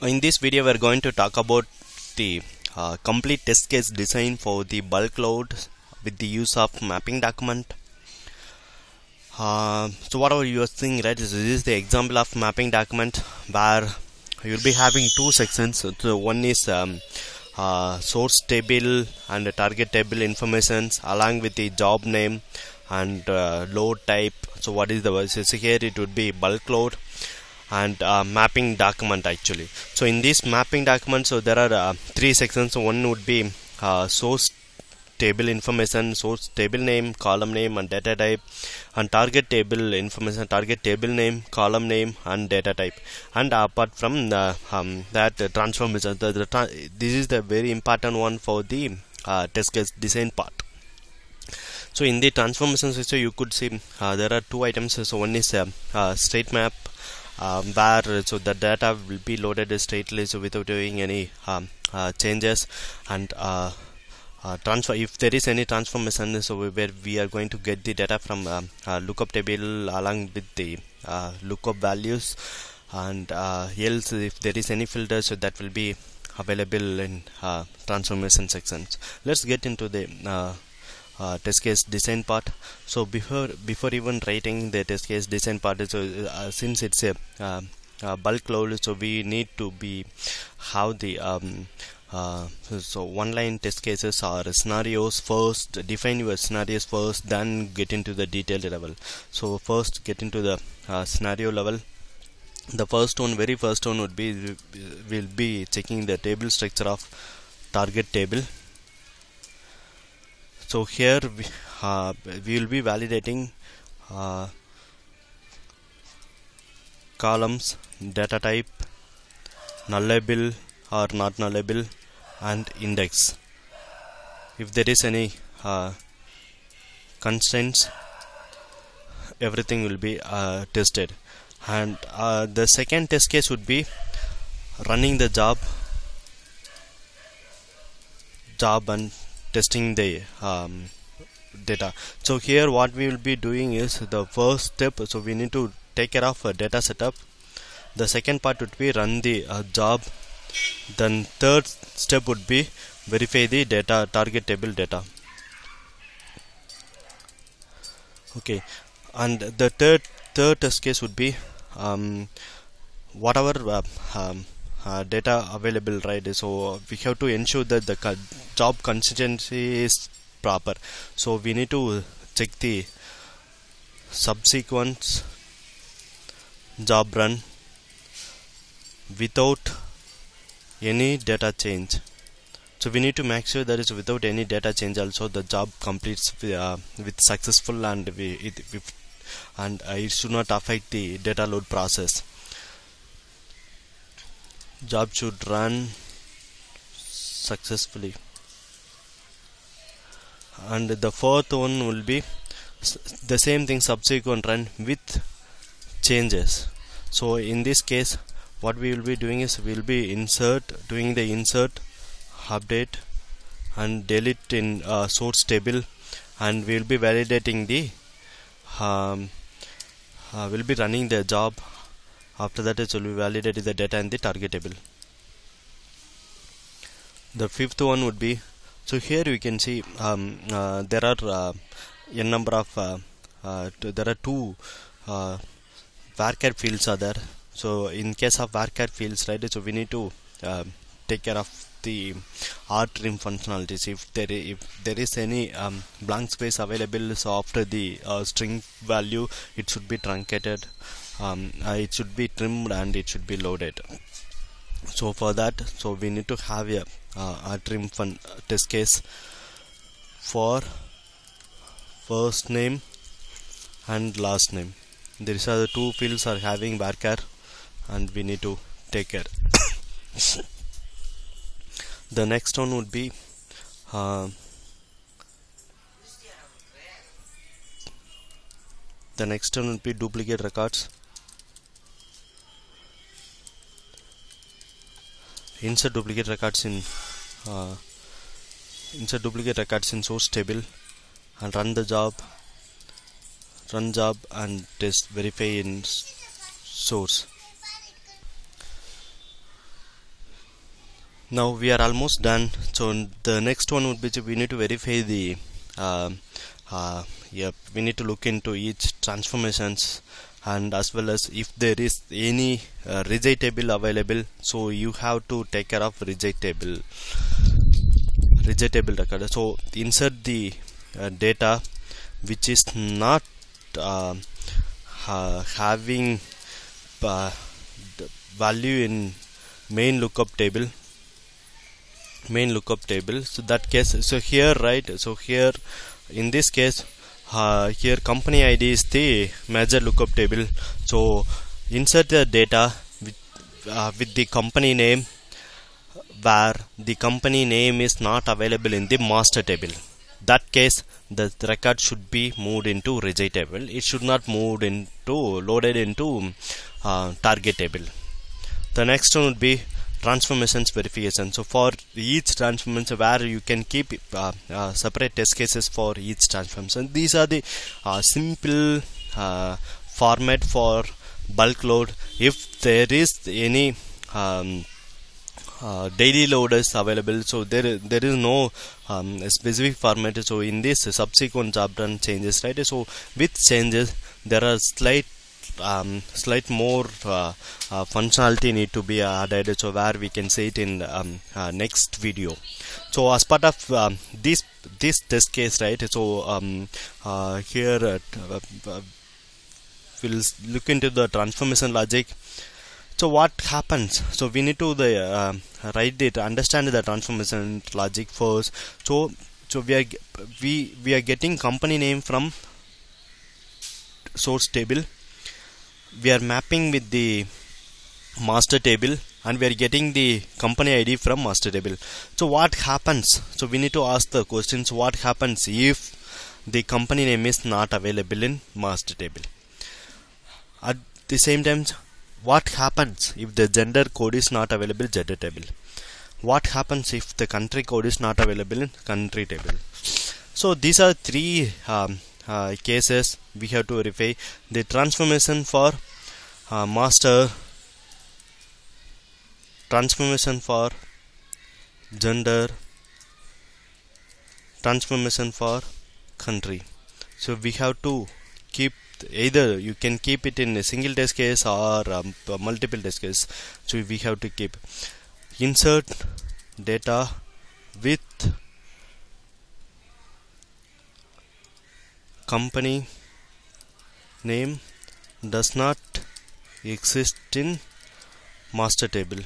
In this video, we are going to talk about the complete test case design for the bulk load with the use of mapping document. So whatever you are seeing, right, this is the example of mapping document where you will be having two sections. So one is source table and target table informations along with the job name and load type. So what is the so here it would be bulk load and mapping document actually. So in this mapping document, so there are three sections. So one would be source table information, source table name, column name and data type, and target table information, target table name, column name and data type. And apart from that transformation, this is the very important one for the test case design part. So in the transformation section, you could see there are two items. So one is state map, where so the data will be loaded straightly, so without doing any changes, and transfer if there is any transformation, so where we are going to get the data from lookup table along with the lookup values, and else if there is any filter, so that will be available in transformation sections. Let's get into the test case design part. So before even writing the test case design part, so since it's a bulk load, so we need to be have the so one line test cases or scenarios first. Define your scenarios first, then get into the detailed level. So first get into the scenario level. The very first one would be will be checking the table structure of target table. So here we will be validating columns, data type, nullable or not nullable, and index. If there is any constraints, everything will be tested. And the second test case would be running the job and testing the data. So here what we will be doing is the first step, so we need to take care of data setup. The second part would be run the job. Then third step would be verify the data, target table data. Okay, and the third test case would be whatever data available, right? So we have to ensure that the job consistency is proper. So we need to check the subsequent job run without any data change. So we need to make sure that is without any data change also the job completes with successful, and it should not affect the data load process. Job should run successfully. And the fourth one will be the same thing, subsequent run with changes. So in this case what we will be doing is we will be doing the insert, update and delete in source table, and we will be validating the we'll be running the job. After that it will be validating the data in the target table. The fifth one would be, so here you can see there are n number of there are two varchar fields are there. So in case of varchar fields, right, so we need to take care of the RTRIM functionalities. If there is any blank space available, so after the string value it should be truncated, it should be trimmed and it should be loaded. So for that, so we need to have a RTRIM test case for first name and last name. These are the two fields are having varchar, and we need to take care. The next one would be duplicate records. Insert duplicate records in source table, and run job and test verify in source. Now we are almost done. So the next one would be we need to verify the we need to look into each transformations, and as well as if there is any reject table available, so you have to take care of reject table record. So insert the data which is not having value in main lookup table. So that case, so here, right, so here in this case, here company ID is the major lookup table. So insert the data with the company name, where the company name is not available in the master table. That case, the record should be moved into reject table. It should not moved into loaded into target table. The next one would be transformations verification. So for each transformation, where you can keep separate test cases for each transformation. These are the simple format for bulk load. If there is any daily loaders available, so there is no specific format. So in this subsequent job done changes, right? So with changes, there are slight more functionality need to be added, so where we can see it in next video. So as part of this test case, right, so here we'll look into the transformation logic. So what happens? So we need to write it, understand the transformation logic first. So we are getting company name from source table. We are mapping with the master table, and we are getting the company ID from master table. So what happens? So we need to ask the questions: what happens if the company name is not available in master table? At the same time, what happens if the gender code is not available in gender table? What happens if the country code is not available in country table? So these are three cases we have to verify. The transformation for master, transformation for gender, transformation for country. So we have to keep, either you can keep it in a single test case or multiple test case. So we have to keep insert data with company name does not exist in master table.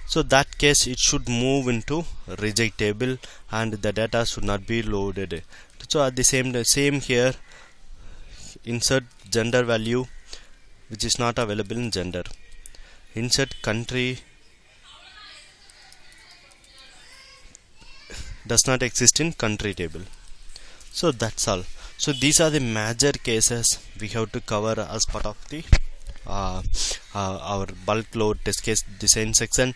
So that case, it should move into reject table, and the data should not be loaded. So at the same here, insert gender value which is not available in gender. Insert country does not exist in country table. So that's all. So these are the major cases we have to cover as part of the our bulk load test case design section.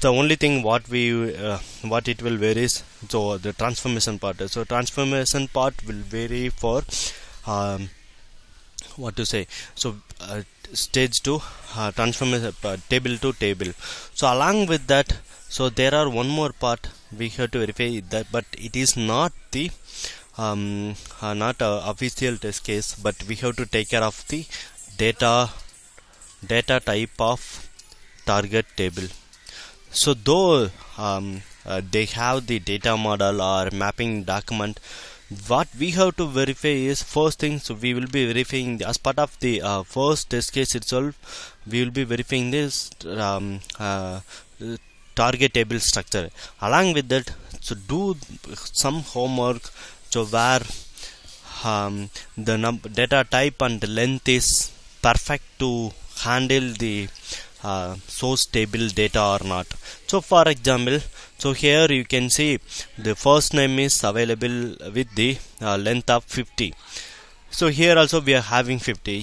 The only thing what it will vary is, so the transformation part. So transformation part will vary for what to say, so stage to transformation table to table. So along with that, so there are one more part we have to verify that, but it is not the not a official test case, but we have to take care of the data type of target table. So though they have the data model or mapping document, what we have to verify is, first thing, so we will be verifying as part of the first test case itself, we will be verifying this target table structure. Along with that, so do some homework, so where the data type and length is perfect to handle the source table data or not. So for example, so here you can see the first name is available with the length of 50. So here also we are having 50.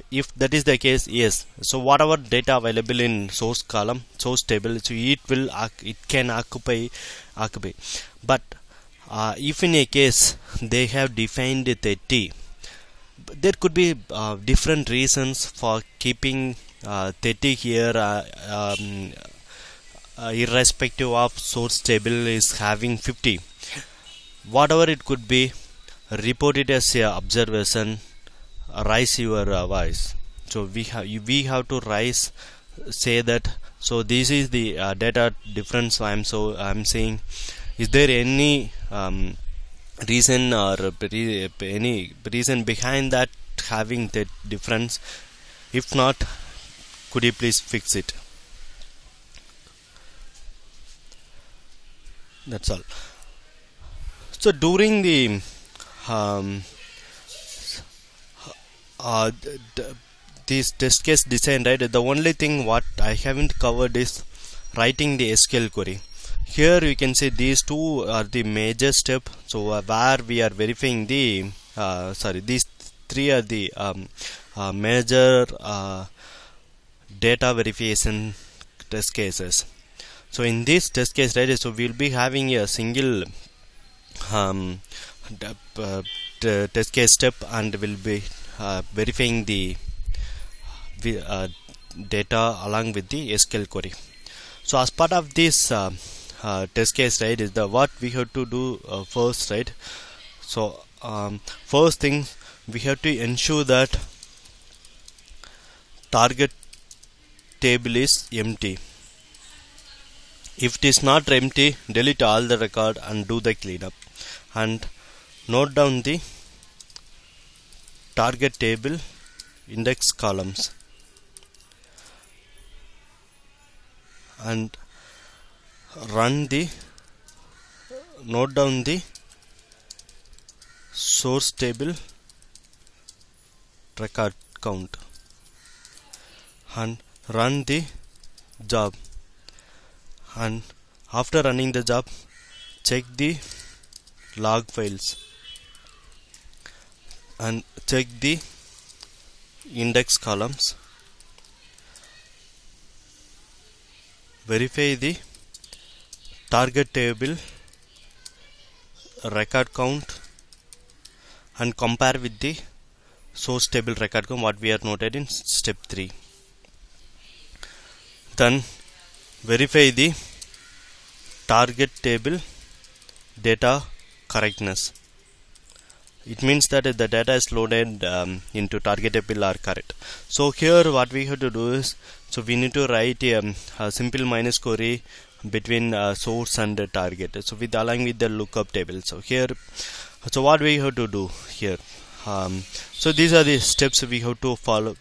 If that is the case, yes, so whatever data available in source column, source table, so it can occupy. But if in a case they have defined 30, there could be different reasons for keeping 30 here irrespective of source table is having 50, whatever it could be, report it as a observation, raise your voice. So we have to raise, say that, so this is the data difference. I'm saying, is there any reason or any reason behind that having that difference? If not, could you please fix it? That's all. So during the this test case design, right, the only thing what I haven't covered is writing the SQL query. Here you can see these two are the major step. So where we are verifying the these three are the major data verification test cases. So in this test case, right, so we'll be having a single test case step, and will be verifying the data along with the SQL query. So as part of this test case, right, is the what we have to do first, right? So first thing, we have to ensure that target table is empty. If it is not empty, delete all the record and do the cleanup, and note down the target table index columns, and note down the source table record count, and run the job. And after running the job, check the log files and check the index columns, verify the target table record count, and compare with the source table record count what we are noted in step 3. Then verify the target table data correctness. It means that the data is loaded into target table are correct. So here what we have to do is, so we need to write a simple minus query between source and target, so with along with the lookup table. So here, so what we have to do here, so these are the steps we have to follow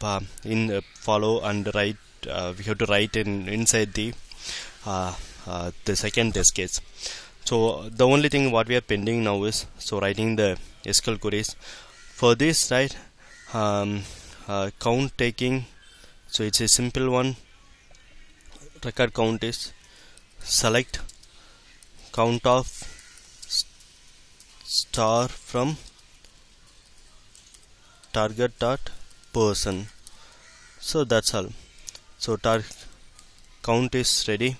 follow and write. We have to write inside the second test case. So the only thing what we are pending now is, so writing the SQL queries for this, right? Count taking, so it's a simple one. Record count is select count of star from target dot person. So that's all. So count is ready.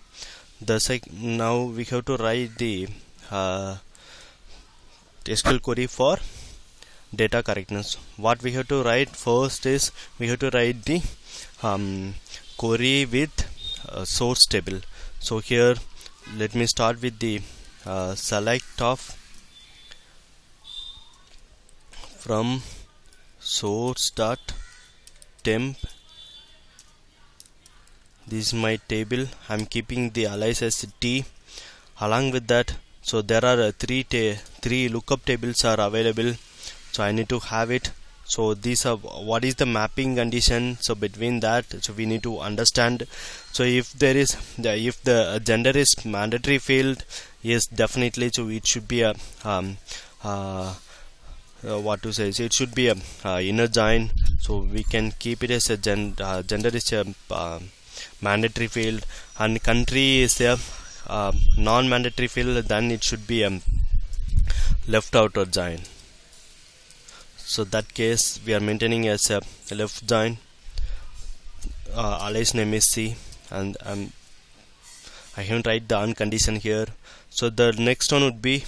Now we have to write the SQL query for data correctness. What we have to write first is, we have to write the query with source table. So here let me start with the select of from source dot temp. This is my table. I'm keeping the alias as T. Along with that, so there are three lookup tables are available, so I need to have it. So these are what is the mapping condition, so between that, so we need to understand. So if there is if the gender is mandatory field, yes, definitely, so it should be a what to say, so it should be a inner join, so we can keep it as a gender is a mandatory field, and country is a non-mandatory field, then it should be a left out or join. So that case we are maintaining as a left join. Alias name is C, and I haven't write the uncondition here. So the next one would be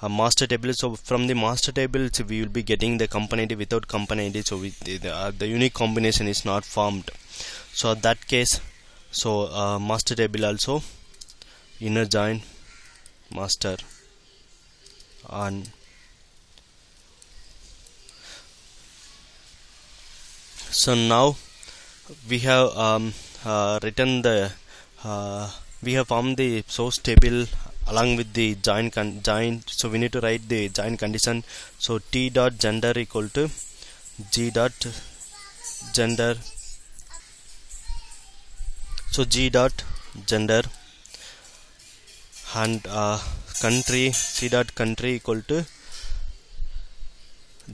a master table. So from the master table, so we will be getting the company ID. Without company ID, so the unique combination is not formed. So that case, so master table also inner join master on. So now we have written the we have formed the source table along with the join. So we need to write the join condition. So t dot gender equal to g dot gender. So g dot gender and country, c dot country equal to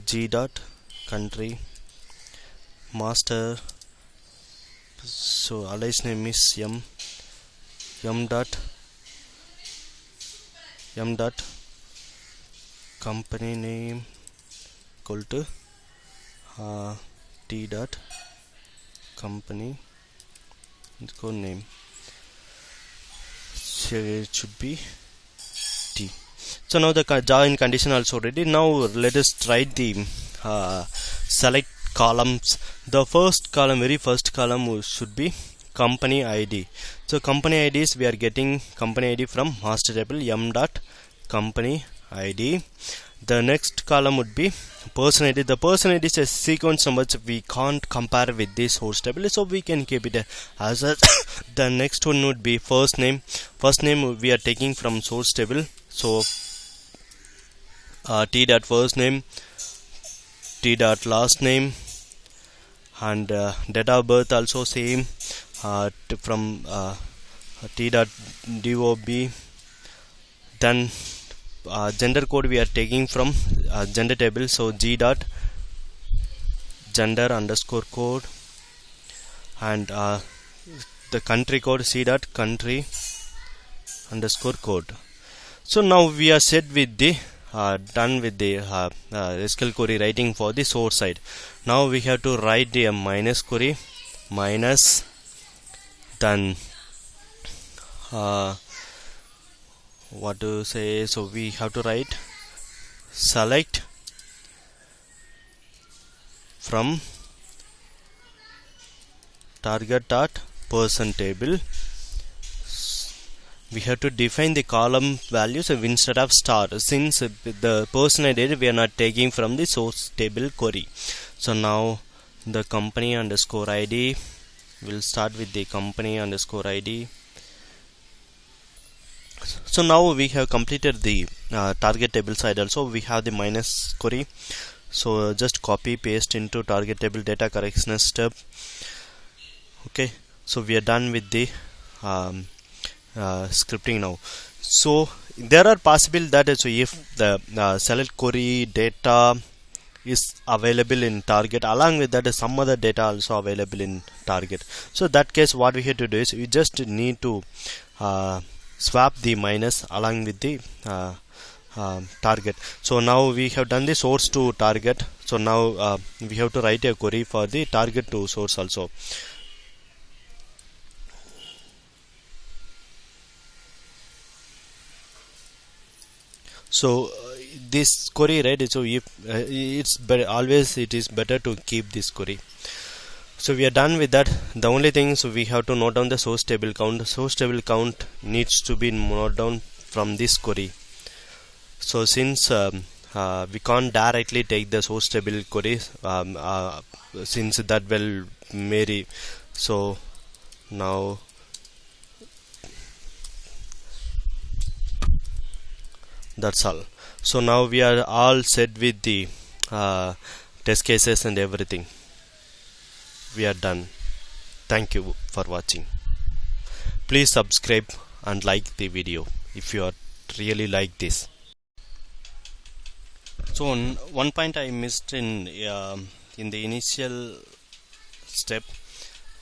g dot country master. So alias name is m dot company name equal to t dot company name. So it should be t. So now the join condition also ready. Now let us write the select columns. The very first column should be company ID. So company IDs, we are getting company ID from master table m dot company ID. The next column would be person ID. The person ID is a sequence number, so we can't compare with this source table, so we can keep it as a the next one would be first name. First name we are taking from source table, so t dot first name, t dot last name, and date of birth also same, from t dot dob. Then gender code we are taking from gender table, so g dot gender underscore code, and the country code c dot country underscore code. So now we are set with the done with the SQL query writing for the source side. Now we have to write the minus query minus, then what to say, so we have to write select from target dot person table. We have to define the column values instead of star, since the person ID we are not taking from the source table query. So now the company underscore ID, we'll start with the company underscore ID. So now we have completed the target table side also. We have the minus query, so just copy paste into target table data correctness step. Okay, so we are done with the scripting now. So there are possible that if the select query data is available in target, along with that some other data also available in target, so that case what we have to do is we just need to swap the minus along with the target. So now we have done the source to target, so now we have to write a query for the target to source also. So this query, right, so if it's better, always it is better to keep this query. So we are done with that. The only thing, so we have to note down the source table count. The source table count needs to be noted down from this query. So since we can't directly take the source table query, since that will vary, so now that's all. So now we are all set with the test cases and everything. We are done. Thank you for watching. Please subscribe and like the video if you are really like this. So one point I missed in the initial step.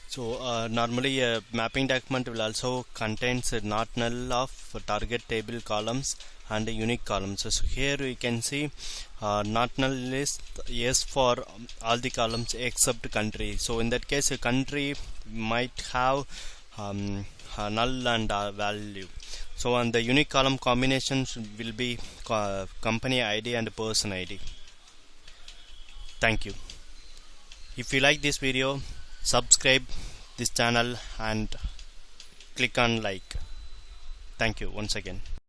So normally a mapping document will also contains a not null of target table columns and a unique columns. So here we can see not null is yes for all the columns except country. So in that case a country might have a null and value. So on the unique column combinations will be company ID and person ID. Thank you. If you like this video, subscribe this channel and click on like. Thank you once again.